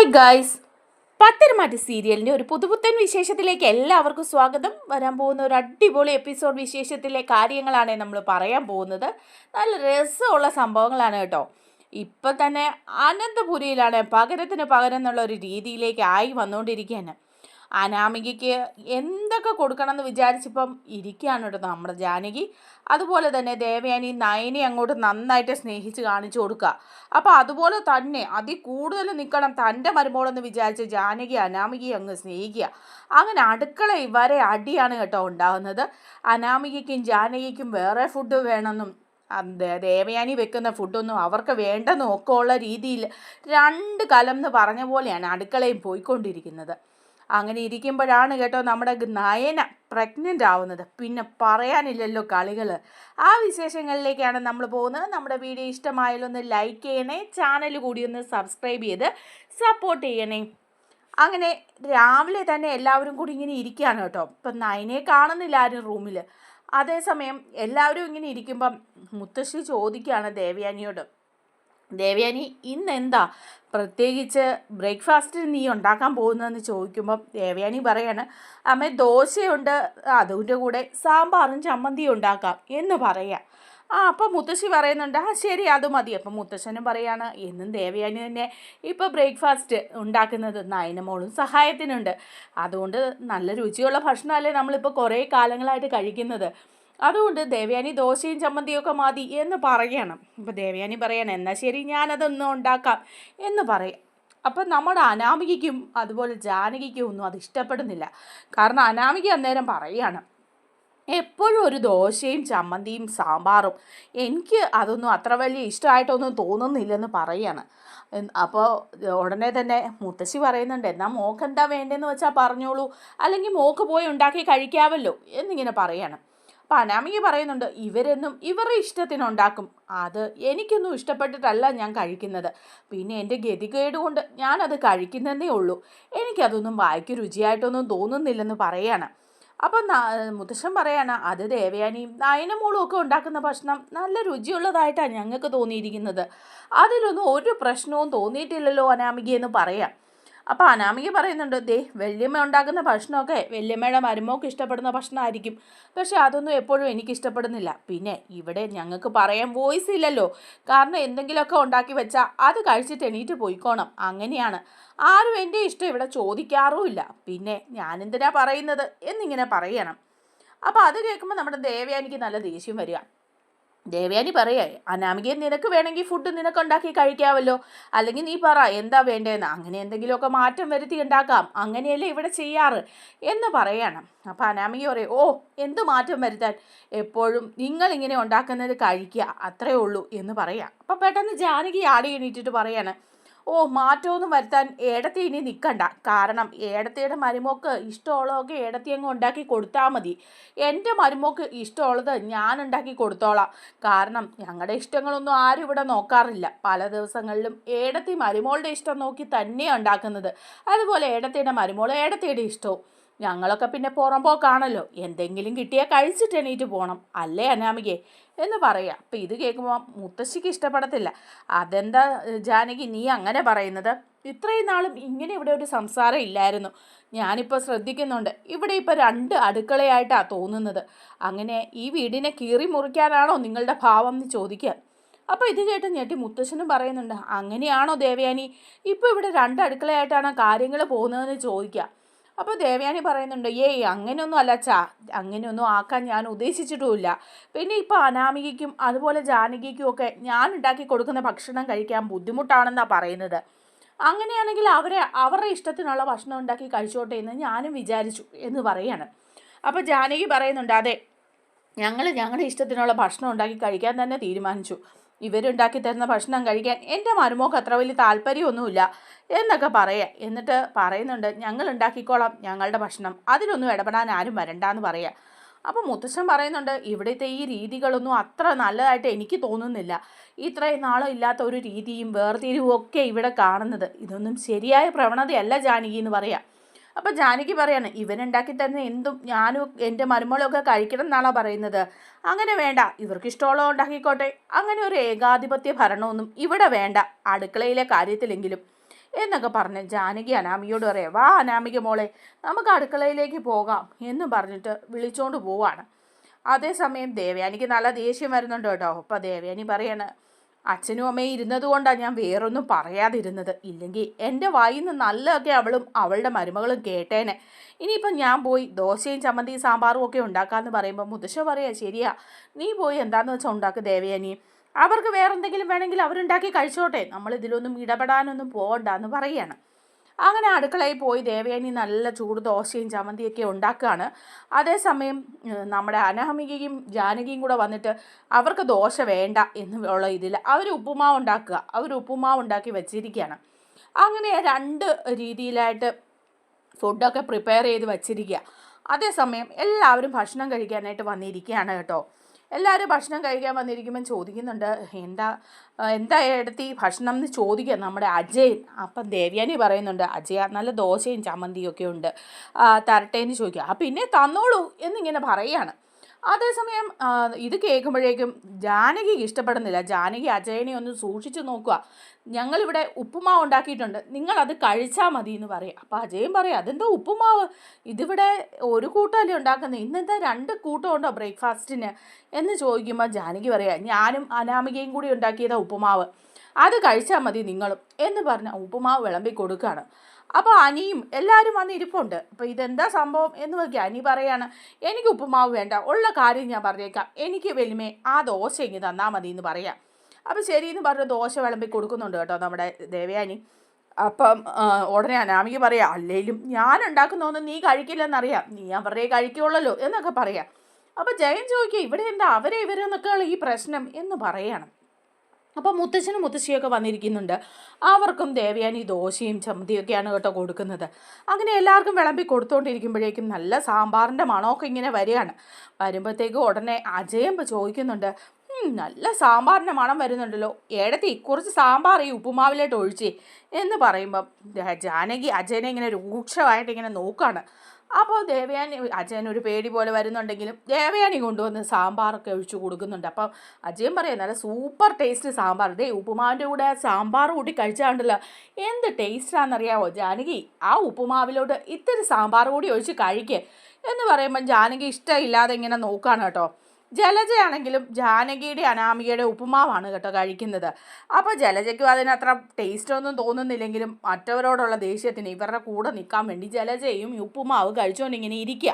Hi guys, Patharamattu സീരിയലിൻ്റെ ഒരു പുതുപുത്തൻ വിശേഷത്തിലേക്ക് എല്ലാവർക്കും സ്വാഗതം. വരാൻ പോകുന്ന ഒരു അടിപൊളി എപ്പിസോഡ് വിശേഷത്തിലെ കാര്യങ്ങളാണ് നമ്മൾ പറയാൻ പോകുന്നത്. നല്ല രസമുള്ള സംഭവങ്ങളാണ് കേട്ടോ. ഇപ്പം തന്നെ അനന്തപുരിയിലാണ് പകരത്തിന് പകരം എന്നുള്ള ഒരു രീതിയിലേക്ക് ആയി വന്നുകൊണ്ടിരിക്കുകയാണ്. അനാമികയ്ക്ക് എന്തൊക്കെ കൊടുക്കണം എന്ന് വിചാരിച്ചിപ്പം ഇരിക്കുകയാണ് കേട്ടോ നമ്മുടെ ജാനകി. അതുപോലെ തന്നെ ദേവയാനി നയനെ അങ്ങോട്ട് നന്നായിട്ട് സ്നേഹിച്ച് കാണിച്ചു കൊടുക്കുക. അപ്പോൾ അതുപോലെ തന്നെ അതിൽ കൂടുതൽ നിൽക്കണം തൻ്റെ മരുമോളെന്ന് വിചാരിച്ച് ജാനകി അനാമികയെ അങ്ങ് സ്നേഹിക്കുക. അങ്ങനെ അടുക്കള വരെ അടിയാണ് കേട്ടോ ഉണ്ടാകുന്നത്. അനാമികയ്ക്കും ജാനകിക്കും വേറെ ഫുഡ് വേണമെന്നും ദേവയാനി വെക്കുന്ന ഫുഡൊന്നും അവർക്ക് വേണ്ടെന്നും ഒക്കെ ഉള്ള രീതിയിൽ രണ്ട് കലം എന്ന് പറഞ്ഞ പോലെയാണ് അടുക്കളയും പോയിക്കൊണ്ടിരിക്കുന്നത്. അങ്ങനെ ഇരിക്കുമ്പോഴാണ് കേട്ടോ നമ്മുടെ നയന പ്രഗ്നൻ്റ് ആവുന്നത്. പിന്നെ പറയാനില്ലല്ലോ കളികൾ. ആ വിശേഷങ്ങളിലേക്കാണ് നമ്മൾ പോകുന്നത്. നമ്മുടെ വീഡിയോ ഇഷ്ടമായാലൊന്ന് ലൈക്ക് ചെയ്യണേ, ചാനൽ കൂടി ഒന്ന് സബ്സ്ക്രൈബ് ചെയ്ത് സപ്പോർട്ട് ചെയ്യണേ. അങ്ങനെ രാവിലെ തന്നെ എല്ലാവരും കൂടി ഇങ്ങനെ ഇരിക്കുകയാണ് കേട്ടോ. ഇപ്പം നയനെ കാണുന്നില്ല ആരും റൂമിൽ. അതേസമയം എല്ലാവരും ഇങ്ങനെ ഇരിക്കുമ്പം മുത്തശ്ശി ചോദിക്കുകയാണ് ദേവയാനിയോട്, ദേവയാനി ഇന്ന് എന്താ പ്രത്യേകിച്ച് ബ്രേക്ക്ഫാസ്റ്റ് നീ ഉണ്ടാക്കാൻ പോകുന്നതെന്ന് ചോദിക്കുമ്പം ദേവയാനി പറയാണ്, അമ്മ ദോശയുണ്ട്, അതിൻ്റെ കൂടെ സാമ്പാറും ചമ്മന്തിയും ഉണ്ടാക്കാം എന്ന് പറയാം. അപ്പം മുത്തശ്ശി പറയുന്നുണ്ട്, ശരി അത് മതി. അപ്പം മുത്തശ്ശനും പറയാണ്, എന്നും ദേവയാനി തന്നെ ഇപ്പോൾ ബ്രേക്ക്ഫാസ്റ്റ് ഉണ്ടാക്കുന്നത് നയനമോളും സഹായത്തിനുണ്ട്. അതുകൊണ്ട് നല്ല രുചിയുള്ള ഭക്ഷണമല്ലേ നമ്മളിപ്പോൾ കുറേ കാലങ്ങളായിട്ട് കഴിക്കുന്നത്. അതുകൊണ്ട് ദേവയാനി ദോശയും ചമ്മന്തിയൊക്കെ മതി എന്ന് പറയണം. അപ്പോൾ ദേവയാനി പറയണം, എന്നാൽ ശരി ഞാനതൊന്നും ഉണ്ടാക്കാം എന്ന് പറയാം. അപ്പം നമ്മുടെ അനാമികയ്ക്കും അതുപോലെ ജാനകിക്കും ഒന്നും അത് ഇഷ്ടപ്പെടുന്നില്ല. കാരണം അനാമിക അന്നേരം പറയാണ്, എപ്പോഴും ഒരു ദോശയും ചമ്മന്തിയും സാമ്പാറും എനിക്ക് അതൊന്നും അത്ര വലിയ ഇഷ്ടമായിട്ടൊന്നും തോന്നുന്നില്ലെന്ന് പറയാണ്. അപ്പോൾ ഉടനെ തന്നെ മുത്തശ്ശി പറയുന്നുണ്ട്, എന്നാൽ മോക്ക് എന്താ വേണ്ടതെന്ന് വെച്ചാൽ പറഞ്ഞോളൂ, അല്ലെങ്കിൽ മോക്ക് പോയി ഉണ്ടാക്കി കഴിക്കാമല്ലോ എന്നിങ്ങനെ പറയാണ്. അപ്പം അനാമിക പറയുന്നുണ്ട്, ഇവരെന്നും ഇവരുടെ ഇഷ്ടത്തിനുണ്ടാക്കും, അത് എനിക്കൊന്നും ഇഷ്ടപ്പെട്ടിട്ടല്ല ഞാൻ കഴിക്കുന്നത്, പിന്നെ എൻ്റെ ഗതികേട് കൊണ്ട് ഞാനത് കഴിക്കുന്നതേ ഉള്ളൂ, എനിക്കതൊന്നും വായിക്ക് രുചിയായിട്ടൊന്നും തോന്നുന്നില്ലെന്ന് പറയാണ്. അപ്പം മുത്തശ്ശൻ പറയാണ്, അത് ദേവയാനിയും നയനമോളും ഒക്കെ ഉണ്ടാക്കുന്ന ഭക്ഷണം നല്ല രുചിയുള്ളതായിട്ടാണ് ഞങ്ങൾക്ക് തോന്നിയിരിക്കുന്നത്, അതിലൊന്നും ഒരു പ്രശ്നവും തോന്നിയിട്ടില്ലല്ലോ അനാമികയെന്ന് പറയാം. അപ്പോൾ അനാമിക പറയുന്നുണ്ട്, വല്യമ്മ ഉണ്ടാക്കുന്ന ഭക്ഷണമൊക്കെ വല്യമ്മയുടെ മരുമോൾക്ക് ഇഷ്ടപ്പെടുന്ന ഭക്ഷണമായിരിക്കും, പക്ഷേ അതൊന്നും എപ്പോഴും എനിക്ക് ഇഷ്ടപ്പെടുന്നില്ല. പിന്നെ ഇവിടെ ഞങ്ങൾക്ക് പറയാൻ വോയിസ് ഇല്ലല്ലോ, കാരണം എന്തെങ്കിലുമൊക്കെ ഉണ്ടാക്കി വെച്ചാൽ അത് കഴിച്ചിട്ട് എണീറ്റ് പോയിക്കോണം, അങ്ങനെയാണ്. ആരും എൻ്റെ ഇഷ്ടം ഇവിടെ ചോദിക്കാറുമില്ല, പിന്നെ ഞാനെന്തിനാ പറയുന്നത് എന്നിങ്ങനെ പറയണം. അപ്പോൾ അത് കേൾക്കുമ്പോൾ നമ്മുടെ ദേവയാനിക്ക് നല്ല ദേഷ്യം വരിക. ദേവയാനി പറയേ, അനാമികയെ നിനക്ക് വേണമെങ്കിൽ ഫുഡ് നിനക്ക് ഉണ്ടാക്കി കഴിക്കാമല്ലോ, അല്ലെങ്കിൽ നീ പറ എന്താ വേണ്ടതെന്ന്, അങ്ങനെ എന്തെങ്കിലുമൊക്കെ മാറ്റം വരുത്തി ഉണ്ടാക്കാം, അങ്ങനെയല്ലേ ഇവിടെ ചെയ്യാറ് എന്ന് പറയണം. അപ്പം അനാമിക പറയും, ഓ എന്ത് മാറ്റം വരുത്താൻ, എപ്പോഴും നിങ്ങളിങ്ങനെ ഉണ്ടാക്കുന്നത് കഴിക്കുക അത്രേ ഉള്ളൂ എന്ന് പറയാം. അപ്പം പെട്ടെന്ന് ജാനകി ആടി എണീറ്റിട്ട് പറയാണ്, ഓ മാറ്റമൊന്നും വരുത്താൻ ഏടത്തി ഇനി നിൽക്കണ്ട, കാരണം ഏടത്തിയുടെ മരുമോക്ക് ഇഷ്ടമുള്ളതൊക്കെ ഏടത്തി അങ്ങ് ഉണ്ടാക്കി കൊടുത്താൽ മതി, എൻ്റെ മരുമോക്ക് ഇഷ്ടമുള്ളത് ഞാൻ ഉണ്ടാക്കി കൊടുത്തോളാം, കാരണം ഞങ്ങളുടെ ഇഷ്ടങ്ങളൊന്നും ആരും ഇവിടെ നോക്കാറില്ല, പല ദിവസങ്ങളിലും ഏടത്തി മരുമോളുടെ ഇഷ്ടം നോക്കി തന്നെയാണ് ഉണ്ടാക്കുന്നത്, അതുപോലെ ഏടത്തിയുടെ മരുമോൾ ഏടത്തിയുടെ ഇഷ്ടവും, ഞങ്ങളൊക്കെ പിന്നെ പുറമ്പോക്കാണല്ലോ, എന്തെങ്കിലും കിട്ടിയാൽ കഴിച്ചിട്ട് എണീറ്റ് പോകണം അല്ലേ അനാമികയെ എന്ന് പറയാം. അപ്പം ഇത് കേൾക്കുമ്പോൾ മുത്തശ്ശിക്ക് ഇഷ്ടപ്പെടത്തില്ല. അതെന്താ ജാനകി നീ അങ്ങനെ പറയുന്നത്, ഇത്രയും നാളും ഇങ്ങനെ ഇവിടെ ഒരു സംസാരം ഇല്ലായിരുന്നു, ഞാനിപ്പോൾ ശ്രദ്ധിക്കുന്നുണ്ട്, ഇവിടെ ഇപ്പോൾ രണ്ട് അടുക്കളയായിട്ടാണ് തോന്നുന്നത്, അങ്ങനെ ഈ വീടിനെ കീറി മുറിക്കാനാണോ നിങ്ങളുടെ ഭാവം എന്ന് ചോദിക്കുക. അപ്പോൾ ഇത് കേട്ട് ഞെട്ടി മുത്തശ്ശനും പറയുന്നുണ്ട്, അങ്ങനെയാണോ ദേവയാനി, ഇപ്പോൾ ഇവിടെ രണ്ട് അടുക്കളയായിട്ടാണ് കാര്യങ്ങൾ പോകുന്നതെന്ന് ചോദിക്കുക. അപ്പോൾ ദേവയാനി പറയുന്നുണ്ട്, അങ്ങനെയൊന്നും അല്ല അച്ഛാ, അങ്ങനെയൊന്നും ആക്കാൻ ഞാൻ ഉദ്ദേശിച്ചിട്ടുമില്ല, പിന്നെ ഇപ്പോൾ അനാമികയ്ക്കും അതുപോലെ ജാനകിക്കും ഒക്കെ ഞാൻ ഉണ്ടാക്കി കൊടുക്കുന്ന ഭക്ഷണം കഴിക്കാൻ ബുദ്ധിമുട്ടാണെന്നാണ് പറയുന്നത്, അങ്ങനെയാണെങ്കിൽ അവരുടെ ഇഷ്ടത്തിനുള്ള ഭക്ഷണം ഉണ്ടാക്കി കഴിച്ചോട്ടെ എന്ന് ഞാനും വിചാരിച്ചു എന്ന് പറയാണ്. അപ്പോൾ ജാനകി പറയുന്നുണ്ട്, അതെ ഞങ്ങളുടെ ഇഷ്ടത്തിനുള്ള ഭക്ഷണം ഉണ്ടാക്കി കഴിക്കാൻ തന്നെ തീരുമാനിച്ചു, ഇവരുണ്ടാക്കി തരുന്ന ഭക്ഷണം കഴിക്കാൻ എൻ്റെ മരുമോൾക്ക് അത്ര വലിയ താല്പര്യമൊന്നുമില്ല എന്നൊക്കെ പറയാം. എന്നിട്ട് പറയുന്നുണ്ട്, ഞങ്ങൾ ഉണ്ടാക്കിക്കോളാം ഞങ്ങളുടെ ഭക്ഷണം, അതിലൊന്നും ഇടപെടാൻ ആരും വരണ്ടെന്ന് പറയാം. അപ്പോൾ മുത്തശ്ശൻ പറയുന്നുണ്ട്, ഇവിടുത്തെ ഈ രീതികളൊന്നും അത്ര നല്ലതായിട്ട് എനിക്ക് തോന്നുന്നില്ല, ഇത്രയും നാളും ഇല്ലാത്ത ഒരു രീതിയും വേർതിരിവും ഒക്കെ ഇവിടെ കാണുന്നത്, ഇതൊന്നും ശരിയായ പ്രവണതയല്ല ജാനകി എന്ന് പറയാം. അപ്പോൾ ജാനകി പറയാണ്, ഇവനുണ്ടാക്കി തരുന്ന എന്തും ഞാനും എൻ്റെ മരുമകളൊക്കെ കഴിക്കണം എന്നാണോ പറയുന്നത്, അങ്ങനെ വേണ്ട, ഇവർക്ക് ഇഷ്ടമുള്ളത് ഉണ്ടാക്കിക്കോട്ടെ, അങ്ങനെ ഒരു ഏകാധിപത്യ ഭരണമൊന്നും ഇവിടെ വേണ്ട, അടുക്കളയിലെ കാര്യത്തിലെങ്കിലും എന്നൊക്കെ പറഞ്ഞ് ജാനകി അനാമികയോട് പറയാം, വാ അനാമിക മോളെ നമുക്ക് അടുക്കളയിലേക്ക് പോകാം എന്ന് പറഞ്ഞിട്ട് വിളിച്ചോണ്ട് പോവാണ്. അതേസമയം ദേവയാനിക്ക് നല്ല ദേഷ്യം വരുന്നുണ്ട് കേട്ടോ. അപ്പം ദേവയാനി പറയാണ്, അച്ഛനും അമ്മയും ഇരുന്നത് കൊണ്ടാണ് ഞാൻ വേറൊന്നും പറയാതിരുന്നത്, ഇല്ലെങ്കിൽ എൻ്റെ വായിൽ നിന്ന് നല്ലതൊക്കെ അവളും അവളുടെ മരുമകളും കേട്ടേനെ. ഇനിയിപ്പം ഞാൻ പോയി ദോശയും ചമ്മന്തിയും സാമ്പാറും ഒക്കെ ഉണ്ടാക്കാമെന്ന് പറയുമ്പോൾ മുത്തശ്ശ പറയാ, ശരിയാ, നീ പോയി എന്താണെന്ന് വെച്ചാൽ ഉണ്ടാക്ക് ദേവയാനി, അവർക്ക് വേറെ എന്തെങ്കിലും വേണമെങ്കിൽ അവരുണ്ടാക്കി കഴിച്ചോട്ടെ, നമ്മൾ ഇതിലൊന്നും ഇടപെടാനൊന്നും പോകണ്ട എന്ന് പറയുകയാണ്. അങ്ങനെ അടുക്കളയിൽ പോയി ദേവയാനി നല്ല ചൂട് ദോശയും ചമ്മന്തിയൊക്കെ ഉണ്ടാക്കുകയാണ്. അതേസമയം നമ്മുടെ അനാമികയും ജാനകിയും കൂടെ വന്നിട്ട് അവർക്ക് ദോശ വേണ്ട എന്നുള്ള ഇതിൽ അവർ ഉപ്പുമാവ് ഉണ്ടാക്കി വെച്ചിരിക്കുകയാണ്. അങ്ങനെ 2 രീതിയിലായിട്ട് ഫുഡൊക്കെ പ്രിപ്പയർ ചെയ്ത് വച്ചിരിക്കുക. അതേസമയം എല്ലാവരും ഭക്ഷണം കഴിക്കാനായിട്ട് വന്നിരിക്കുകയാണ് കേട്ടോ. എല്ലാവരും ഭക്ഷണം കഴിക്കാൻ വന്നിരിക്കുമ്പം ചോദിക്കുന്നുണ്ട്, എന്താ എടുത്തി ഭക്ഷണം എന്ന് ചോദിക്കുക നമ്മുടെ അജയൻ. അപ്പം ദേവയാനി പറയുന്നുണ്ട്, അജയ നല്ല ദോശയും ചമ്മന്തിയും ഒക്കെ ഉണ്ട്, തരട്ടേന്ന് ചോദിക്കുക. പിന്നെ തന്നോളൂ എന്നിങ്ങനെ പറയുകയാണ്. അതേസമയം ഇത് കേൾക്കുമ്പോഴേക്കും ജാനകിക്ക് ഇഷ്ടപ്പെടുന്നില്ല. ജാനകി അജയനെ ഒന്ന് സൂക്ഷിച്ച് നോക്കുക, ഞങ്ങളിവിടെ ഉപ്പുമാവ് ഉണ്ടാക്കിയിട്ടുണ്ട്, നിങ്ങളത് കഴിച്ചാൽ മതി എന്ന് പറയാം. അപ്പോൾ അജയൻ പറയാം, അതെന്താ ഉപ്പുമാവ്, ഇതിവിടെ ഒരു കൂട്ടമല്ലേ ഉണ്ടാക്കുന്നത്, ഇന്നെന്താ 2 കൂട്ടമുണ്ടോ ബ്രേക്ക്ഫാസ്റ്റിന് എന്ന് ചോദിക്കുമ്പോൾ ജാനകി പറയാം, ഞാനും അനാമികയും കൂടി ഉണ്ടാക്കിയതാണ് ഉപ്പുമാവ്, അത് കഴിച്ചാൽ മതി നിങ്ങളും എന്ന് പറഞ്ഞാൽ ഉപ്പുമാവ് വിളമ്പി കൊടുക്കുകയാണ്. അപ്പോൾ അനിയും എല്ലാവരും വന്ന് ഇരിപ്പുണ്ട്. അപ്പോൾ ഇതെന്താ സംഭവം എന്ന് നോക്കിയാൽ അനി പറയാണ്, എനിക്ക് ഉപ്പുമാവ് വേണ്ട, ഉള്ള കാര്യം ഞാൻ പറഞ്ഞേക്കാം, എനിക്ക് വലിമേ ആ ദോശ ഇങ്ങ് തന്നാൽ മതി എന്ന് പറയാം. അപ്പോൾ ശരിയെന്ന് പറഞ്ഞ് ദോശ വിളമ്പി കൊടുക്കുന്നുണ്ട് കേട്ടോ നമ്മുടെ ദേവയാനി. അപ്പം ഉടനെ അനാമിക പറയാം, അല്ലേലും ഞാൻ ഉണ്ടാക്കുന്നതൊന്നും നീ കഴിക്കില്ലെന്നറിയാം, നീ അവരുടെ കഴിക്കുള്ളല്ലോ എന്നൊക്കെ പറയാം. അപ്പോൾ ജയൻ ചോദിക്കുക, ഇവിടെ എന്താ അവരെ ഇവരെന്നൊക്കെയുള്ള ഈ പ്രശ്നം എന്ന് പറയണം. അപ്പോൾ മുത്തശ്ശനും മുത്തശ്ശിയൊക്കെ വന്നിരിക്കുന്നുണ്ട്. അവർക്കും ദേവയാനി ദോശയും ചമ്മന്തിയൊക്കെയാണ് കേട്ടോ കൊടുക്കുന്നത്. അങ്ങനെ എല്ലാവർക്കും വിളമ്പി കൊടുത്തുകൊണ്ടിരിക്കുമ്പോഴേക്കും നല്ല സാമ്പാറിൻ്റെ മണമൊക്കെ ഇങ്ങനെ വരികയാണ്. വരുമ്പോഴത്തേക്കും ഉടനെ അജയൻ ചോദിക്കുന്നുണ്ട്, നല്ല സാമ്പാറിൻ്റെ മണം വരുന്നുണ്ടല്ലോ, ഏടത്തി കുറച്ച് സാമ്പാർ ഈ ഉപ്പുമാവിലോട്ട് ഒഴിച്ചേ എന്ന് പറയുമ്പം ജാനകി അജയനെ ഇങ്ങനെ രൂക്ഷമായിട്ട് ഇങ്ങനെ നോക്കുകയാണ്. അപ്പോൾ ദേവയാനി അജയൻ ഒരു പേടി പോലെ വരുന്നുണ്ടെങ്കിലും ദേവയാനി കൊണ്ടുവന്ന് സാമ്പാറൊക്കെ ഒഴിച്ചു കൊടുക്കുന്നുണ്ട്. അപ്പം അജയൻ പറയാം, നല്ല സൂപ്പർ ടേസ്റ്റ് സാമ്പാർ, ഉപ്പുമാവിൻ്റെ കൂടെ സാമ്പാർ കൂട്ടി കഴിച്ചാണ്ടല്ലോ എന്ത് ടേസ്റ്റാണെന്നറിയാമോ ജാനകി, ആ ഉപ്പുമാവിലോട്ട് ഇത്തിരി സാമ്പാർ കൂടി ഒഴിച്ച് കഴിക്കുക എന്ന് പറയുമ്പം ജാനകി ഇഷ്ടമില്ലാതെ ഇങ്ങനെ നോക്കുകയാണ് കേട്ടോ. ജലജയാണെങ്കിലും ജാനകിയുടെ അനാമികയുടെ ഉപ്പുമാവാണ് കേട്ടോ കഴിക്കുന്നത്. അപ്പോൾ ജലജയ്ക്കും അതിനത്ര ടേസ്റ്റൊന്നും തോന്നുന്നില്ലെങ്കിലും മറ്റവരോടുള്ള ദേഷ്യത്തിന് ഇവരുടെ കൂടെ നിൽക്കാൻ വേണ്ടി ജലജയും ഈ ഉപ്പുമാവ് കഴിച്ചുകൊണ്ടിങ്ങനെ ഇരിക്കുക.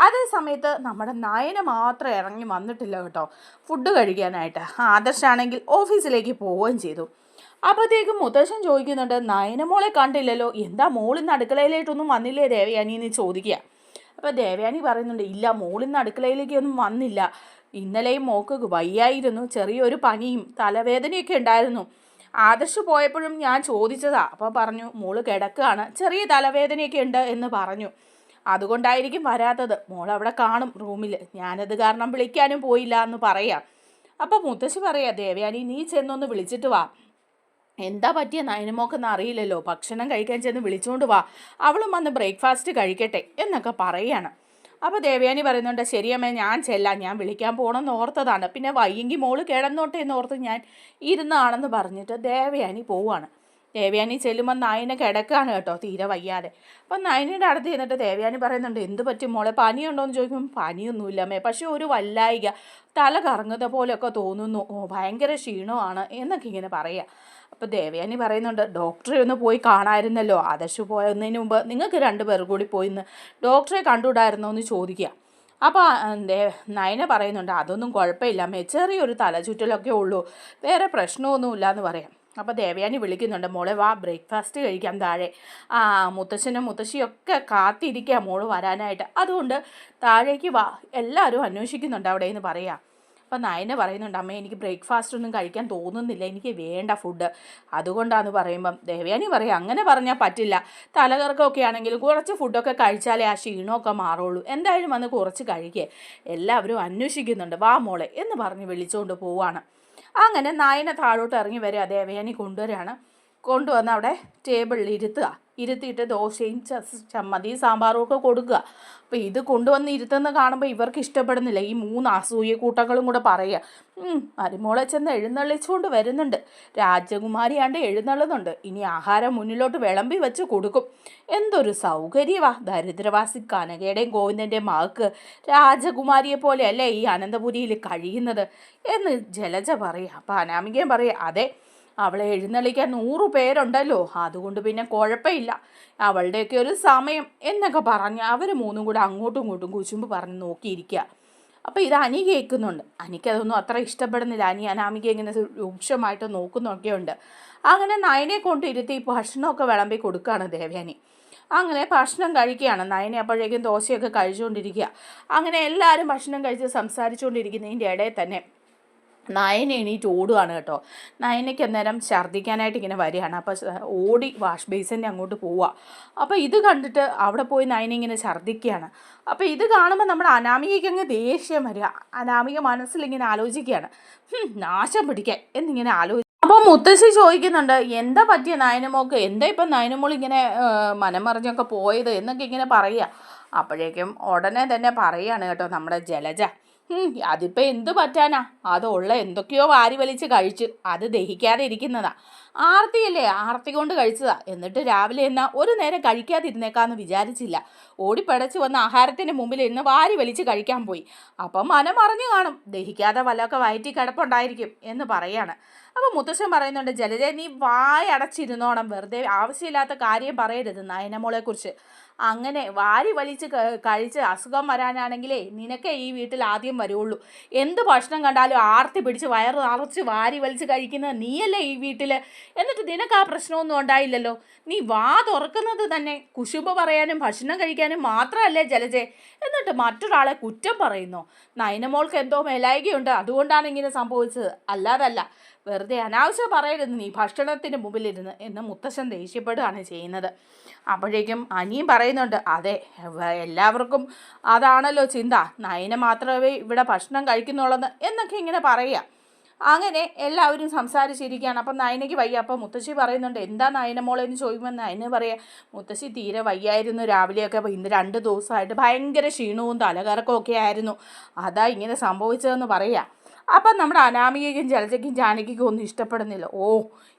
അതേ സമയത്ത് നമ്മുടെ നയന മാത്രം ഇറങ്ങി വന്നിട്ടില്ല കേട്ടോ ഫുഡ് കഴിക്കാനായിട്ട്. ആദർശാണെങ്കിൽ ഓഫീസിലേക്ക് പോവുകയും ചെയ്തു. അപ്പോഴത്തേക്കും മുത്തശ്ശൻ ചോദിക്കുന്നുണ്ട്, നയനമോളെ കണ്ടില്ലല്ലോ, എന്താ മോളിന്ന് അടുക്കളയിലേട്ടൊന്നും വന്നില്ലേ ദേവയാനി എന്ന് ചോദിക്കുക. അപ്പോൾ ദേവയാനി പറയുന്നുണ്ട്, ഇല്ല മോളിന്ന് അടുക്കളയിലേക്കൊന്നും വന്നില്ല, ഇന്നലെയും മോക്ക് വയ്യായിരുന്നു, ചെറിയൊരു പനിയും തലവേദനയൊക്കെ ഉണ്ടായിരുന്നു. ആദർശ് പോയപ്പോഴും ഞാൻ ചോദിച്ചതാ, അപ്പോൾ പറഞ്ഞു മോള് കിടക്കുകയാണ്, ചെറിയ തലവേദനയൊക്കെ ഉണ്ട് എന്ന് പറഞ്ഞു, അതുകൊണ്ടായിരിക്കും വരാത്തത്, മോൾ അവിടെ കാണും റൂമിൽ, ഞാനത് കാരണം വിളിക്കാനും പോയില്ല എന്ന് പറയാം. അപ്പോൾ മുത്തശ്ശി പറയാം, ദേവയാനി നീ ചെന്നൊന്ന് വിളിച്ചിട്ട് വാ, എന്താ പറ്റിയ നയനമോക്കെന്ന് അറിയില്ലല്ലോ, ഭക്ഷണം കഴിക്കാൻ ചെന്ന് വിളിച്ചുകൊണ്ട് വാ, അവളും വന്ന് ബ്രേക്ക്ഫാസ്റ്റ് കഴിക്കട്ടെ എന്നൊക്കെ പറയുകയാണ്. അപ്പോൾ ദേവയാനി പറയുന്നുണ്ട്, ശരിയമ്മേ ഞാൻ ചെല്ലാം, ഞാൻ വിളിക്കാൻ പോകണമെന്ന് ഓർത്തതാണ്, പിന്നെ വയ്യെങ്കിൽ മോള് കിടന്നോട്ടെ എന്നോർത്ത് ഞാൻ ഇരുന്നാണെന്ന് പറഞ്ഞിട്ട് ദേവയാനി പോവുകയാണ്. ദേവയാനി ചെല്ലുമ്പോൾ നയന കിടക്കുകയാണ് കേട്ടോ തീരെ വയ്യാതെ. അപ്പം നയനയുടെ അടുത്ത് ചെന്നിട്ട് ദേവയാനി പറയുന്നുണ്ട്, എന്ത് പറ്റും മോളെ, പനിയുണ്ടോ എന്ന് ചോദിക്കുമ്പോൾ പനിയൊന്നുമില്ലമ്മേ, പക്ഷേ ഒരു വല്ലായിക, തല കറങ്ങുന്ന പോലെയൊക്കെ തോന്നുന്നു, ഭയങ്കര ക്ഷീണമാണ് എന്നൊക്കെ ഇങ്ങനെ പറയുക. അപ്പോൾ ദേവയാനി പറയുന്നുണ്ട്, ഡോക്ടറെ ഒന്ന് പോയി കാണാമായിരുന്നല്ലോ, ആദർശ് പോയതിന് മുമ്പ് നിങ്ങൾക്ക് 2 പേർ കൂടി പോയി ഡോക്ടറെ കണ്ടുവിടായിരുന്നോ എന്ന് ചോദിക്കുക. അപ്പോൾ നയന പറയുന്നുണ്ട്, അതൊന്നും കുഴപ്പമില്ല, ചെറിയൊരു തലചുറ്റലൊക്കെ ഉള്ളൂ, വേറെ പ്രശ്നമൊന്നുമില്ല എന്ന് പറയാം. അപ്പോൾ ദേവയാനി വിളിക്കുന്നുണ്ട്, മോളെ വാ ബ്രേക്ക്ഫാസ്റ്റ് കഴിക്കാം താഴെ, മുത്തശ്ശനും മുത്തശ്ശിയൊക്കെ കാത്തിരിക്കുക മോള് വരാനായിട്ട്, അതുകൊണ്ട് താഴേക്ക് വാ, എല്ലാവരും അന്വേഷിക്കുന്നുണ്ട് അവിടെ എന്ന് പറയാം. അപ്പം നയന പറയുന്നുണ്ട്, അമ്മ എനിക്ക് ബ്രേക്ക്ഫാസ്റ്റ് ഒന്നും കഴിക്കാൻ തോന്നുന്നില്ല, എനിക്ക് വേണ്ട ഫുഡ്, അതുകൊണ്ടാന്ന് പറയുമ്പം ദേവയാനി പറയാം, അങ്ങനെ പറഞ്ഞാൽ പറ്റില്ല, തലകറക്കമൊക്കെ ആണെങ്കിലും കുറച്ച് ഫുഡൊക്കെ കഴിച്ചാലേ ആ ക്ഷീണമൊക്കെ മാറുള്ളൂ, എന്തായാലും വന്ന് കുറച്ച് കഴിക്കേ, എല്ലാവരും അന്വേഷിക്കുന്നുണ്ട്, വാ മോളെ എന്ന് പറഞ്ഞ് വിളിച്ചുകൊണ്ട് പോവാണ്. അങ്ങനെ നയന താഴോട്ട് ഇറങ്ങി വരിക, ദേവയാനി കൊണ്ടുവരികയാണ്, കൊണ്ടുവന്ന് അവിടെ ടേബിളിൽ ഇരുത്തുക. ഇരുത്തിയിട്ട് ദോശയും ചമ്മന്തിയും സാമ്പാറും ഒക്കെ കൊടുക്കുക. അപ്പോൾ ഇത് കൊണ്ടുവന്ന് ഇരുത്തുന്ന കാണുമ്പോൾ ഇവർക്ക് ഇഷ്ടപ്പെടുന്നില്ല. ഈ 3 അസൂയക്കൂട്ടങ്ങളും കൂടെ പറയുക, മരുമോളെ ചെന്ന് എഴുന്നള്ളിച്ചുകൊണ്ട് വരുന്നുണ്ട്, രാജകുമാരിയാണ്ട് എഴുന്നള്ളുന്നുണ്ട്, ഇനി ആഹാരം മുന്നിലോട്ട് വിളമ്പി വെച്ച് കൊടുക്കും. എന്തൊരു സൗകര്യവാ ദരിദ്രവാസി കനകയുടെയും ഗോവിന്ദൻ്റെയും മകൾക്ക് രാജകുമാരിയെ പോലെയല്ലേ ഈ അനന്തപുരിയിൽ കഴിയുന്നത് എന്ന് ജലജ പറയുക. അപ്പോൾ അനാമികയും പറയുക, അതെ, അവളെ എഴുന്നള്ളിക്കാൻ 100 പേരുണ്ടല്ലോ, അതുകൊണ്ട് പിന്നെ കുഴപ്പമില്ല, അവളുടെയൊക്കെ ഒരു സമയം എന്നൊക്കെ പറഞ്ഞ് അവർ 3 കൂടെ അങ്ങോട്ടും ഇങ്ങോട്ടും കുശുമ്പ് പറഞ്ഞ് നോക്കിയിരിക്കുക. അപ്പോൾ ഇത് അനി കേൾക്കുന്നുണ്ട്. അനിക്കതൊന്നും അത്ര ഇഷ്ടപ്പെടുന്നില്ല. അനി അനാമിക ഇങ്ങനെ രൂക്ഷമായിട്ട് നോക്കുന്നൊക്കെയുണ്ട്. അങ്ങനെ നയനെ കൊണ്ടിരുത്തി ഭക്ഷണമൊക്കെ വിളമ്പി കൊടുക്കുകയാണ് ദേവയാനി. അങ്ങനെ ഭക്ഷണം കഴിക്കുകയാണ്. നയനെ അപ്പോഴേക്കും ദോശയൊക്കെ കഴിച്ചുകൊണ്ടിരിക്കുക. അങ്ങനെ എല്ലാവരും ഭക്ഷണം കഴിച്ച് സംസാരിച്ചുകൊണ്ടിരിക്കുന്നതിൻ്റെ ഇടയിൽ തന്നെ നയന എണീറ്റ് ഓടുകയാണ് കേട്ടോ. നയനയ്ക്ക് അന്നേരം ഛർദ്ദിക്കാനായിട്ട് ഇങ്ങനെ വരികയാണ്. അപ്പോൾ ഓടി വാഷ് ബേസിൻ്റെ അങ്ങോട്ട് പോവുക. അപ്പോൾ ഇത് കണ്ടിട്ട് അവിടെ പോയി നയന ഇങ്ങനെ ഛർദ്ദിക്കുകയാണ്. അപ്പോൾ ഇത് കാണുമ്പോൾ നമ്മുടെ അനാമികയ്ക്ക് അങ്ങ് ദേഷ്യം വരിക. അനാമിക മനസ്സിലിങ്ങനെ ആലോചിക്കുകയാണ്, നാശം പിടിക്കാൻ എന്നിങ്ങനെ അപ്പോൾ മുത്തശ്ശി ചോദിക്കുന്നുണ്ട്, എന്താ പറ്റിയ നയനമോൾക്ക്, എന്താ ഇപ്പം നയനമോൾ ഇങ്ങനെ മനമറിഞ്ഞൊക്കെ പോയത് എന്നൊക്കെ ഇങ്ങനെ പറയുക. അപ്പോഴേക്കും ഉടനെ തന്നെ പറയുകയാണ് കേട്ടോ നമ്മുടെ ജലജ, അതിപ്പോൾ എന്ത് പറ്റാനാ, അതുള്ള എന്തൊക്കെയോ വാരി വലിച്ച് കഴിച്ചു, അത് ദഹിക്കാതെ ഇരിക്കുന്നതാ. ആർത്തിയല്ലേ, ആർത്തി കൊണ്ട് കഴിച്ചതാ. എന്നിട്ട് രാവിലെ എന്നാൽ ഒരു നേരം കഴിക്കാതിരുന്നേക്കാന്ന് വിചാരിച്ചില്ല, ഓടിപ്പടച്ച് വന്ന ആഹാരത്തിന് മുമ്പിൽ ഇന്ന് വാരി വലിച്ച് കഴിക്കാൻ പോയി. അപ്പം മനം അറിഞ്ഞു കാണും, ദഹിക്കാതെ വല്ലതൊക്കെ വയറ്റി കിടപ്പുണ്ടായിരിക്കും എന്ന് പറയാണ്. അപ്പോൾ മുത്തശ്ശൻ പറയുന്നുണ്ട്, ജലജ നീ വായടച്ചിരുന്നോണം, വെറുതെ ആവശ്യമില്ലാത്ത കാര്യം പറയരുത് നയനമോളെക്കുറിച്ച്. അങ്ങനെ വാരി വലിച്ച് കഴിച്ച് അസുഖം വരാനാണെങ്കിലേ നിനക്കേ ഈ വീട്ടിൽ ആദ്യം വരുള്ളൂ. എന്ത് ഭക്ഷണം കണ്ടാലും ആർത്തി പിടിച്ച് വയറ് നിറച്ച് വാരി വലിച്ച് കഴിക്കുന്നത് നീയല്ലേ ഈ വീട്ടിൽ. എന്നിട്ട് നിനക്ക് ആ പ്രശ്നമൊന്നും ഉണ്ടായില്ലല്ലോ. നീ വാ തുറക്കുന്നത് തന്നെ കുശുമ്പ് പറയാനും ഭക്ഷണം കഴിക്കാനും മാത്രമല്ലേ ജലജെ. എന്നിട്ട് മറ്റൊരാളെ കുറ്റം പറയുന്നു. നയനമോൾക്ക് എന്തോ മേലായികയുണ്ട്, അതുകൊണ്ടാണ് ഇങ്ങനെ സംഭവിച്ചത്, അല്ലാതല്ല. വെറുതെ അനാവശ്യം പറയരുത് നീ ഭക്ഷണത്തിന് മുമ്പിലിരുന്ന് എന്ന് മുത്തശ്ശൻ ദേഷ്യപ്പെടുകയാണ് ചെയ്യുന്നത്. അപ്പോഴേക്കും അനിയും പറയുന്നുണ്ട്, അതെ, എല്ലാവർക്കും അതാണല്ലോ ചിന്ത, നയന മാത്രമേ ഇവിടെ ഭക്ഷണം കഴിക്കുന്നുള്ളൂ എന്നൊക്കെ ഇങ്ങനെ പറയുക. അങ്ങനെ എല്ലാവരും സംസാരിച്ചിരിക്കുകയാണ്. അപ്പം നയനയ്ക്ക് വയ്യ. അപ്പം മുത്തശ്ശി പറയുന്നുണ്ട്, എന്താ നയനമോളെ എന്ന് ചോദിക്കുമ്പോൾ നയന പറയുക, മുത്തശ്ശി തീരെ വയ്യായിരുന്നു രാവിലെയൊക്കെ, ഇന്ന് 2 ദിവസമായിട്ട് ഭയങ്കര ക്ഷീണവും തലകറക്കവും ഒക്കെ ആയിരുന്നു, അതാ ഇങ്ങനെ സംഭവിച്ചതെന്ന് പറയുക. അപ്പം നമ്മുടെ അനാമികയ്ക്കും ജലജയ്ക്കും ജാനകിക്കും ഒന്നും ഇഷ്ടപ്പെടുന്നില്ല. ഓ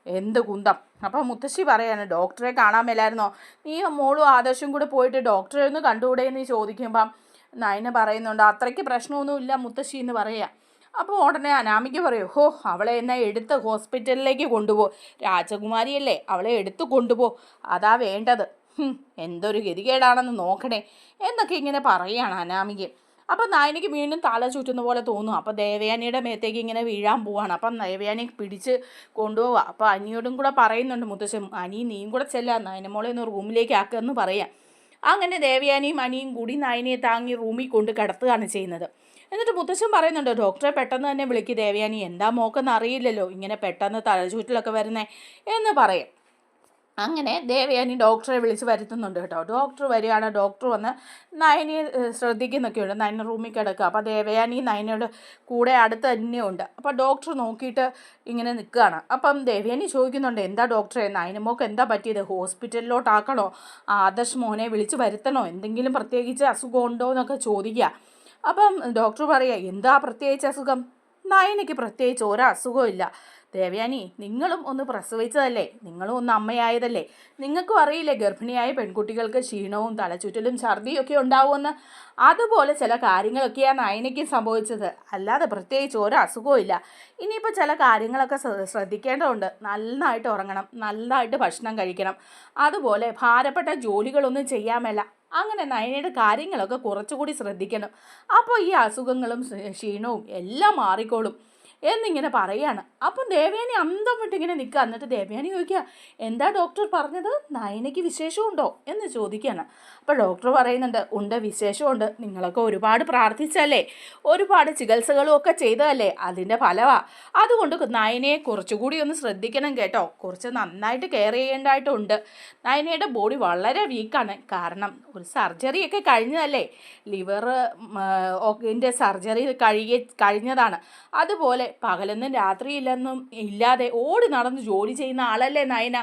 എന്ത് കുന്തം. അപ്പം മുത്തശ്ശി പറയാണ്, ഡോക്ടറെ കാണാൻ മേലായിരുന്നോ, നീ മോളും ആദർശം കൂടെ പോയിട്ട് ഡോക്ടറെ ഒന്ന് കണ്ടുകൂടെ എന്ന് ചോദിക്കുമ്പം നയന പറയുന്നുണ്ട്, അത്രയ്ക്ക് പ്രശ്നമൊന്നുമില്ല മുത്തശ്ശി എന്ന് പറയുക. അപ്പോൾ ഉടനെ അനാമിക പറയും, അവളെ എന്നാൽ എടുത്ത് ഹോസ്പിറ്റലിലേക്ക് കൊണ്ടുപോ, രാജകുമാരിയല്ലേ, അവളെ എടുത്ത് കൊണ്ടുപോ, അതാ വേണ്ടത്, എന്തൊരു ഗതികേടാണെന്ന് നോക്കണേ എന്നൊക്കെ ഇങ്ങനെ പറയുകയാണ് അനാമിക. അപ്പം നായനിക്ക് വീണ്ടും തല ചുറ്റുന്ന പോലെ തോന്നും. അപ്പോൾ ദേവയാനിയുടെ മേത്തേക്ക് ഇങ്ങനെ വീഴാൻ പോവാണ്. അപ്പം ദേവയാനി പിടിച്ച് കൊണ്ടുപോവുക. അപ്പോൾ അനിയോടും കൂടെ പറയുന്നുണ്ട് മുത്തശ്ശൻ, അനി നീയും കൂടെ ചെല്ലാം, നയനമോളെ ഒന്ന് റൂമിലേക്ക് ആക്കുമെന്ന് പറയാം. അങ്ങനെ ദേവയാനിയും അനിയും കൂടി നയനയെ താങ്ങി റൂമിൽ കൊണ്ട് കിടത്തുകയാണ് ചെയ്യുന്നത്. എന്നിട്ട് മുത്തശ്ശൻ പറയുന്നുണ്ട്, ഡോക്ടറെ പെട്ടെന്ന് തന്നെ വിളിക്ക് ദേവയാനി, എന്താ മോക്കെന്ന് അറിയില്ലല്ലോ ഇങ്ങനെ പെട്ടെന്ന് തലചുറ്റിലൊക്കെ വരുന്നേ എന്ന് പറയും. അങ്ങനെ ദേവയാനി ഡോക്ടറെ വിളിച്ച് വരുത്തുന്നുണ്ട് കേട്ടോ. ഡോക്ടർ വരികയാണ്. ഡോക്ടർ വന്ന് നയനയെ ശ്രദ്ധിക്കുന്നൊക്കെയുണ്ട്. നയന റൂമിൽ കിടക്കുക. അപ്പോൾ ദേവയാനി നയനയുടെ കൂടെ അടുത്ത് തന്നെയുണ്ട്. അപ്പോൾ ഡോക്ടർ നോക്കിയിട്ട് ഇങ്ങനെ നിൽക്കുകയാണ്. അപ്പം ദേവയാനി ചോദിക്കുന്നുണ്ട്, എന്താ ഡോക്ടറെ, നയനമോക്ക് എന്താ പറ്റിയത്, ഹോസ്പിറ്റലിലോട്ടാക്കണോ, ആദർശ് മോനെ വിളിച്ച് വരുത്തണോ, എന്തെങ്കിലും പ്രത്യേകിച്ച് അസുഖം ഉണ്ടോ എന്നൊക്കെ ചോദിക്കുക. അപ്പം ഡോക്ടർ പറയുക, എന്താ പ്രത്യേകിച്ച് അസുഖം, നയനയ്ക്ക് പ്രത്യേകിച്ച് ഒരസുഖവും ഇല്ല. ദേവയാനി, നിങ്ങളും ഒന്ന് പ്രസവിച്ചതല്ലേ, നിങ്ങളും ഒന്ന് അമ്മയായതല്ലേ, നിങ്ങൾക്കും അറിയില്ലേ ഗർഭിണിയായ പെൺകുട്ടികൾക്ക് ക്ഷീണവും തലചുറ്റലും ഛർദിയും ഒക്കെ ഉണ്ടാവുമെന്ന്. അതുപോലെ ചില കാര്യങ്ങളൊക്കെയാണ് നയനയ്ക്കും സംഭവിച്ചത്, അല്ലാതെ പ്രത്യേകിച്ച് ഒരു അസുഖവും ഇല്ല. ഇനിയിപ്പോൾ ചില കാര്യങ്ങളൊക്കെ ശ്രദ്ധിക്കേണ്ടതുണ്ട്. നന്നായിട്ട് ഉറങ്ങണം, നന്നായിട്ട് ഭക്ഷണം കഴിക്കണം, അതുപോലെ ഭാരപ്പെട്ട ജോലികളൊന്നും ചെയ്യാൻ മേല. അങ്ങനെ നയനയുടെ കാര്യങ്ങളൊക്കെ കുറച്ചുകൂടി ശ്രദ്ധിക്കണം. അപ്പോൾ ഈ അസുഖങ്ങളും ക്ഷീണവും എല്ലാം മാറിക്കോളും എന്നിങ്ങനെ പറയാണ്. അപ്പം ദേവയാനി അന്തം വിട്ടിങ്ങനെ നിൽക്കുക. എന്നിട്ട് ദേവയാനി ചോദിക്കുക, എന്താ ഡോക്ടർ പറഞ്ഞത്, നയനയ്ക്ക് വിശേഷമുണ്ടോ എന്ന് ചോദിക്കുകയാണ്. അപ്പോൾ ഡോക്ടർ പറയുന്നുണ്ട്, ഉണ്ട്, വിശേഷമുണ്ട്, നിങ്ങളൊക്കെ ഒരുപാട് പ്രാർത്ഥിച്ചല്ലേ, ഒരുപാട് ചികിത്സകളും ഒക്കെ ചെയ്തതല്ലേ, അതിൻ്റെ ഫലമാണ്. അതുകൊണ്ട് നയനയെ കുറച്ചുകൂടി ഒന്ന് ശ്രദ്ധിക്കണം കേട്ടോ, കുറച്ച് നന്നായിട്ട് കെയർ ചെയ്യേണ്ടതായിട്ടുണ്ട്. നയനയുടെ ബോഡി വളരെ വീക്കാണ്, കാരണം ഒരു സർജറിയൊക്കെ കഴിഞ്ഞതല്ലേ, ലിവർ ൻ്റെ സർജറി കഴിഞ്ഞതാണ്. അതുപോലെ പകലൊന്നും രാത്രിയില്ലെന്നും ഇല്ലാതെ ഓടി നടന്ന് ജോലി ചെയ്യുന്ന ആളല്ലേ നയന.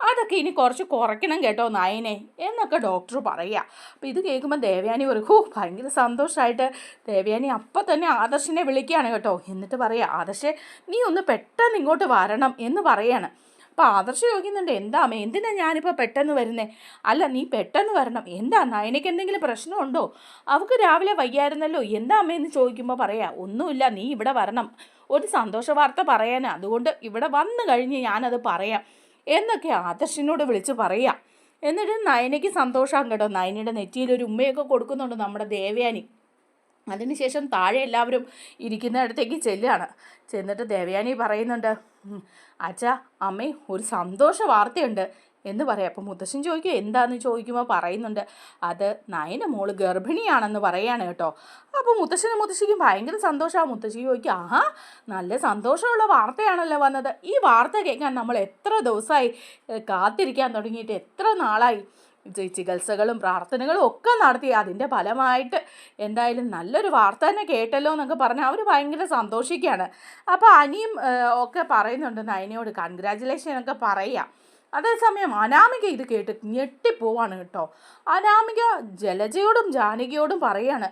അതൊക്കെ ഇനി കുറച്ച് കുറയ്ക്കണം കേട്ടോ നയനെ എന്നൊക്കെ ഡോക്ടർ പറയുക. അപ്പോൾ ഇത് കേൾക്കുമ്പോൾ ദേവയാനി പറയും, ഭയങ്കര സന്തോഷമായിട്ട് ദേവയാനി അപ്പം തന്നെ ആദർശിനെ വിളിക്കുകയാണ് കേട്ടോ. എന്നിട്ട് പറയുക, ആദർശേ നീ ഒന്ന് പെട്ടെന്ന് ഇങ്ങോട്ട് വരണം എന്ന് പറയാണ്. അപ്പോൾ ആദർശ് ചോദിക്കുന്നുണ്ട്, എന്താ അമ്മേ, എന്തിനാ ഞാനിപ്പോൾ പെട്ടെന്ന് വരുന്നേ? അല്ല നീ പെട്ടെന്ന് വരണം, എന്താ നയനയ്ക്ക് എന്തെങ്കിലും പ്രശ്നമുണ്ടോ? അവൾക്ക് രാവിലെ വയ്യായിരുന്നല്ലോ, എന്താ അമ്മയെന്ന് ചോദിക്കുമ്പോൾ പറയാം, ഒന്നുമില്ല, നീ ഇവിടെ വരണം, ഒരു സന്തോഷ വാർത്ത പറയാനാ, അതുകൊണ്ട് ഇവിടെ വന്നു കഴിഞ്ഞ് ഞാനത് പറയാം എന്നൊക്കെ ആദർശിനോട് വിളിച്ച് പറയാം. എന്നിട്ട് നയനയ്ക്ക് സന്തോഷമാകും കേട്ടോ. നയനയുടെ നെറ്റിയിൽ ഒരു ഉമ്മയൊക്കെ കൊടുക്കുന്നുണ്ട് നമ്മുടെ ദേവയാനി. അതിനുശേഷം താഴെ എല്ലാവരും ഇരിക്കുന്നിടത്തേക്ക് ചെല്ലുകയാണ്. ചെന്നിട്ട് ദേവയാനി പറയുന്നുണ്ട്, അച്ഛാ അമ്മേ ഒരു സന്തോഷ വാർത്തയുണ്ട് എന്ന് പറയാം. അപ്പോൾ മുത്തശ്ശൻ ചോദിക്കും, എന്താണെന്ന് ചോദിക്കുമ്പോൾ പറയുന്നുണ്ട്, അത് നയന മോള് ഗർഭിണിയാണെന്ന് പറയാണ് കേട്ടോ. അപ്പോൾ മുത്തശ്ശിക്കും ഭയങ്കര സന്തോഷമാണ്. മുത്തശ്ശി ചോദിക്കും, ആഹാ നല്ല സന്തോഷമുള്ള വാർത്തയാണല്ലോ വന്നത്. ഈ വാർത്ത കേൾക്കാൻ നമ്മൾ എത്ര ദിവസമായി കാത്തിരിക്കാൻ തുടങ്ങിയിട്ട്, എത്ര നാളായി. ചികിത്സകളും പ്രാർത്ഥനകളും ഒക്കെ നടത്തി, അതിൻ്റെ ഫലമായിട്ട് എന്തായാലും നല്ലൊരു വാർത്ത തന്നെ കേട്ടല്ലോ എന്നൊക്കെ പറഞ്ഞാൽ അവർ ഭയങ്കര സന്തോഷിക്കുകയാണ്. അപ്പോൾ അനിയും ഒക്കെ പറയുന്നുണ്ട് നയനയോട് കൺഗ്രാജുലേഷൻ ഒക്കെ പറയുക. അതേസമയം അനാമിക ഇത് കേട്ട് ഞെട്ടിപ്പോവാണ് കേട്ടോ. അനാമിക ജലജയോടും ജാനകിയോടും പറയാണ്,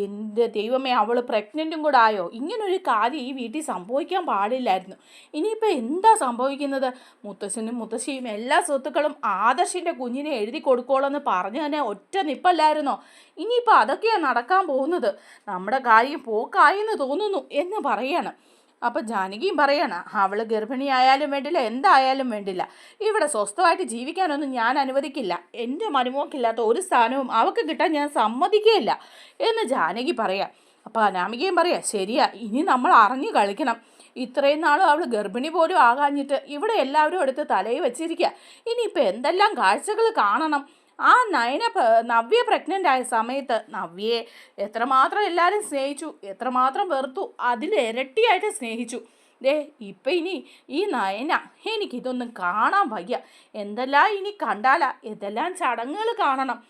എൻ്റെ ദൈവമേ അവൾ പ്രഗ്നൻറ്റും കൂടെ ആയോ? ഇങ്ങനൊരു കാര്യം ഈ വീട്ടിൽ സംഭവിക്കാൻ പാടില്ലായിരുന്നു. ഇനിയിപ്പോൾ എന്താ സംഭവിക്കുന്നത്? മുത്തശ്ശനും മുത്തശ്ശിയും എല്ലാ സ്വത്തുക്കളും ആദർശിൻ്റെ കുഞ്ഞിനെ എഴുതി കൊടുക്കോളെന്ന് പറഞ്ഞു തന്നെ ഒറ്റ നിപ്പല്ലായിരുന്നോ? ഇനിയിപ്പോൾ അതൊക്കെയാണ് നടക്കാൻ പോകുന്നത്. നമ്മുടെ കാര്യം പോക്കായെന്ന് തോന്നുന്നു എന്ന് പറയാണ്. അപ്പം ജാനകിയും പറയാണ്, അവൾ ഗർഭിണിയായാലും വേണ്ടില്ല, എന്തായാലും വേണ്ടില്ല, ഇവിടെ സ്വസ്ഥമായിട്ട് ജീവിക്കാനൊന്നും ഞാൻ അനുവദിക്കില്ല. എൻ്റെ മരുമോക്കില്ലാത്ത ഒരു സ്ഥാനവും അവൾക്ക് കിട്ടാൻ ഞാൻ സമ്മതിക്കുകയില്ല എന്ന് ജാനകി പറയാം. അപ്പോൾ അനാമികയും പറയാം, ശരിയാ, ഇനി നമ്മൾ അറിഞ്ഞു കളിക്കണം. ഇത്രയും നാളും അവൾ ഗർഭിണി പോലും ആകാഞ്ഞിട്ട് ഇവിടെ എല്ലാവരും എടുത്ത് തലയിൽ വെച്ചിരിക്കുക. ഇനിയിപ്പോൾ എന്തെല്ലാം കാഴ്ചകൾ കാണണം. ആ നവ്യ പ്രഗ്നൻ്റ് ആയ സമയത്ത് നവ്യയെ എത്രമാത്രം എല്ലാവരും സ്നേഹിച്ചു, എത്രമാത്രം വെറുത്തു, അതിലിരട്ടിയായിട്ട് സ്നേഹിച്ചു. ഇപ്പം ഇനി ഈ നയന എനിക്കിതൊന്നും കാണാൻ വയ്യ. എന്തെല്ലാം ഇനി കണ്ടാലാ, എന്തെല്ലാം ചടങ്ങുകൾ കാണണം.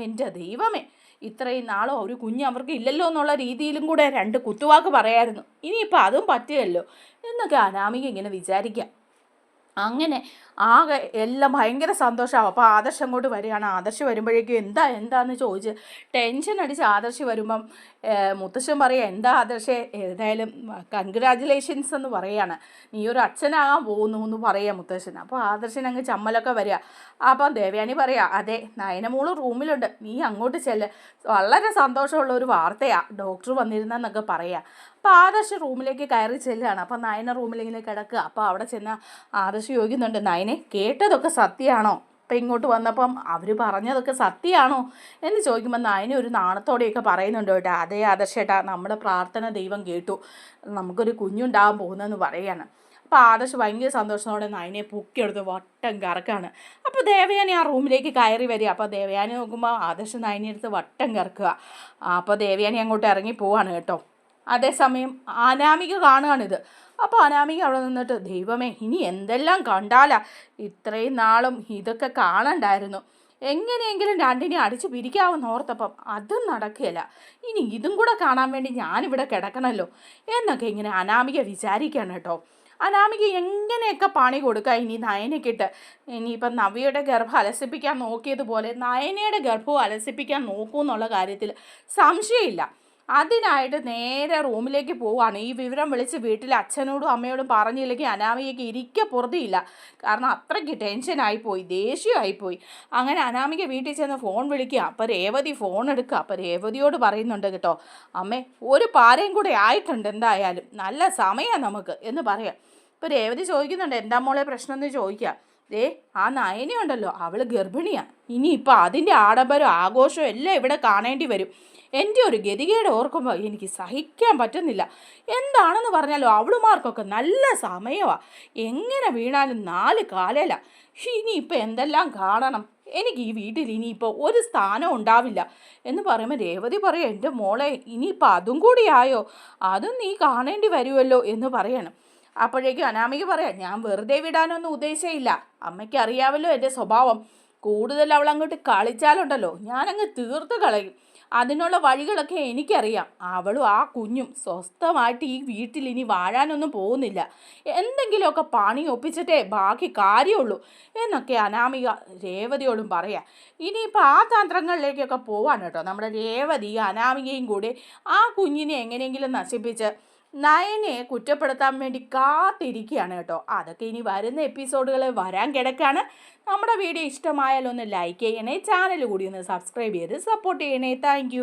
എൻ്റെ ദൈവമേ, ഇത്രയും നാളും ഒരു കുഞ്ഞ് അവർക്ക് ഇല്ലല്ലോ എന്നുള്ള രീതിയിലും കൂടെ 2 കുത്തുവാക്ക് പറയായിരുന്നു. ഇനിയിപ്പോൾ അതും പറ്റുകയല്ലോ എന്നൊക്കെ അനാമിക ഇങ്ങനെ വിചാരിക്കാം. അങ്ങനെ ആകെ എല്ലാം ഭയങ്കര സന്തോഷമാവും. അപ്പോൾ ആദർശ് അങ്ങോട്ട് വരികയാണ്. ആദർശ് വരുമ്പോഴേക്കും എന്താന്ന് ചോദിച്ച് ടെൻഷൻ അടിച്ച് ആദർശ് വരുമ്പം മുത്തശ്ശൻ പറയുക, എന്താ ആദർശേ, ഏതായാലും കൺഗ്രാജുലേഷൻസ് എന്ന് പറയുകയാണ്, നീ ഒരു അച്ഛനാകാൻ പോകുന്നു എന്ന് പറയുക മുത്തശ്ശൻ. അപ്പോൾ ആദർശൻ അങ്ങ് ചമ്മലൊക്കെ വരിക. അപ്പം ദേവയാനി പറയാ, അതെ നയനമോള് റൂമിലുണ്ട്, നീ അങ്ങോട്ട് ചെല്ല്, വളരെ സന്തോഷമുള്ള ഒരു വാർത്തയാണ്, ഡോക്ടർ വന്നിരുന്നെന്നൊക്കെ പറയുക. അപ്പോൾ ആദർശ് റൂമിലേക്ക് കയറി ചെല്ലുകയാണ്. അപ്പം നയന റൂമിലിങ്ങനെ കിടക്കുക. അപ്പോൾ അവിടെ ചെന്ന ആദർശ് ചോദിക്കുന്നുണ്ട്, നയനെ കേട്ടതൊക്കെ സത്യമാണോ? അപ്പം ഇങ്ങോട്ട് വന്നപ്പം അവർ പറഞ്ഞതൊക്കെ സത്യമാണോ എന്ന് ചോദിക്കുമ്പോൾ നയന ഒരു നാണത്തോടെയൊക്കെ പറയുന്നുണ്ട് കേട്ടോ, അതേ ആദർശേട്ടാ, നമ്മുടെ പ്രാർത്ഥന ദൈവം കേട്ടു, നമുക്കൊരു കുഞ്ഞുണ്ടാകാൻ പോകുന്നതെന്ന് പറയുകയാണ്. അപ്പോൾ ആദർശ് ഭയങ്കര സന്തോഷത്തോടെ നയനെ പൊക്കിയെടുത്ത് വട്ടം കറക്കാണ്. അപ്പോൾ ദേവയാനി ആ റൂമിലേക്ക് കയറി വരിക. അപ്പോൾ ദേവയാനി നോക്കുമ്പോൾ ആദർശ് നയനെടുത്ത് വട്ടം കറക്കുക. അപ്പോൾ ദേവയാനി അങ്ങോട്ട് ഇറങ്ങി പോവാണ് കേട്ടോ. അതേസമയം അനാമിക കാണുകയാണിത്. അപ്പോൾ അനാമിക അവിടെ നിന്നിട്ട്, ദൈവമേ ഇനി എന്തെല്ലാം കണ്ടാലാ, ഇത്രയും നാളും ഇതൊക്കെ കാണണ്ടായിരുന്നു, എങ്ങനെയെങ്കിലും രണ്ടിനെ അടിച്ച് പിരിക്കാമെന്ന് ഓർത്തപ്പം അതും നടക്കുകയില്ല, ഇനി ഇതും കൂടെ കാണാൻ വേണ്ടി ഞാനിവിടെ കിടക്കണമല്ലോ എന്നൊക്കെ ഇങ്ങനെ അനാമിക വിചാരിക്കുകയാണ് കേട്ടോ. അനാമിക എങ്ങനെയൊക്കെ പണി കൊടുക്കുക ഇനി നയനയ്ക്കിട്ട്. ഇനിയിപ്പം നവ്യയുടെ ഗർഭം അലസിപ്പിക്കാൻ നോക്കിയതുപോലെ നയനയുടെ ഗർഭവും അലസിപ്പിക്കാൻ നോക്കൂ എന്നുള്ള കാര്യത്തിൽ സംശയമില്ല. അതിനായിട്ട് നേരെ റൂമിലേക്ക് പോവുകയാണ്. ഈ വിവരം വിളിച്ച് വീട്ടിലെ അച്ഛനോടും അമ്മയോടും പറഞ്ഞില്ലെങ്കിൽ അനാമികയ്ക്ക് ഇരിക്കെ പുറത്തിയില്ല. കാരണം അത്രയ്ക്ക് ടെൻഷനായിപ്പോയി, ദേഷ്യമായിപ്പോയി. അങ്ങനെ അനാമിക വീട്ടിൽ ചെന്ന് ഫോൺ വിളിക്കുക. അപ്പോൾ രേവതി ഫോൺ എടുക്കുക. അപ്പോൾ രേവതിയോട് പറയുന്നുണ്ട് കേട്ടോ, അമ്മേ ഒരു പാരയും കൂടെ ആയിട്ടുണ്ട്, എന്തായാലും നല്ല സമയമാണ് നമുക്ക് എന്ന് പറയാം. ഇപ്പോൾ രേവതി ചോദിക്കുന്നുണ്ട്, എന്താ മോളെ പ്രശ്നം എന്ന് ചോദിക്കുക. ആ നയനയുണ്ടല്ലോ, അവൾ ഗർഭിണിയാണ്, ഇനിയിപ്പോൾ അതിൻ്റെ ആഡംബരം ആഘോഷവും എല്ലാം ഇവിടെ കാണേണ്ടി വരും. എൻ്റെ ഒരു ഗതികേട് ഓർക്കുമ്പോൾ എനിക്ക് സഹിക്കാൻ പറ്റുന്നില്ല. എന്താണെന്ന് പറഞ്ഞാലും അവളുമാർക്കൊക്കെ നല്ല സമയമാണ്, എങ്ങനെ വീണാലും 4 കാലയില. ഇനിയിപ്പോൾ എന്തെല്ലാം കാണണം, എനിക്ക് ഈ വീട്ടിൽ ഇനിയിപ്പോൾ ഒരു സ്ഥാനം ഉണ്ടാവില്ല എന്ന് പറയുമ്പോൾ രേവതി പറയും, എൻ്റെ മോളെ ഇനിയിപ്പോൾ അതും കൂടി ആയോ, അതും നീ കാണേണ്ടി വരുമല്ലോ എന്ന് പറയണം. അപ്പോഴേക്കും അനാമിക പറയാം, ഞാൻ വെറുതെ വിടാനൊന്നും ഉദ്ദേശിച്ചില്ല, അമ്മയ്ക്ക് അറിയാമല്ലോ എൻ്റെ സ്വഭാവം, കൂടുതൽ അവൾ അങ്ങോട്ട് കളിച്ചാലുണ്ടല്ലോ ഞാനങ്ങ് തീർത്ത് കളയും. അതിനുള്ള വഴികളൊക്കെ എനിക്കറിയാം. അവളും ആ കുഞ്ഞും സ്വസ്ഥമായിട്ട് ഈ വീട്ടിൽ ഇനി വാഴാനൊന്നും പോകുന്നില്ല. എന്തെങ്കിലുമൊക്കെ പണി ഒപ്പിച്ചിട്ടേ ബാക്കി കാര്യമുള്ളൂ എന്നൊക്കെ അനാമിക രേവതിയോടും പറയാം. ഇനിയിപ്പോൾ ആ തന്ത്രങ്ങളിലേക്കൊക്കെ പോവാണ് കേട്ടോ. നമ്മുടെ രേവതി അനാമികയും കൂടി ആ കുഞ്ഞിനെ എങ്ങനെയെങ്കിലും നശിപ്പിച്ച് നയനെ കുറ്റപ്പെടുത്താൻ വേണ്ടി കാത്തിരിക്കുകയാണ് കേട്ടോ. അതൊക്കെ ഇനി വരുന്ന എപ്പിസോഡുകളിൽ വരാൻ കിടക്കാണ്. നമ്മുടെ വീഡിയോ ഇഷ്ടമായാലൊന്ന് ലൈക്ക് ചെയ്യണേ, ചാനൽ കൂടി ഒന്ന് സബ്സ്ക്രൈബ് ചെയ്ത് സപ്പോർട്ട് ചെയ്യണേ. താങ്ക്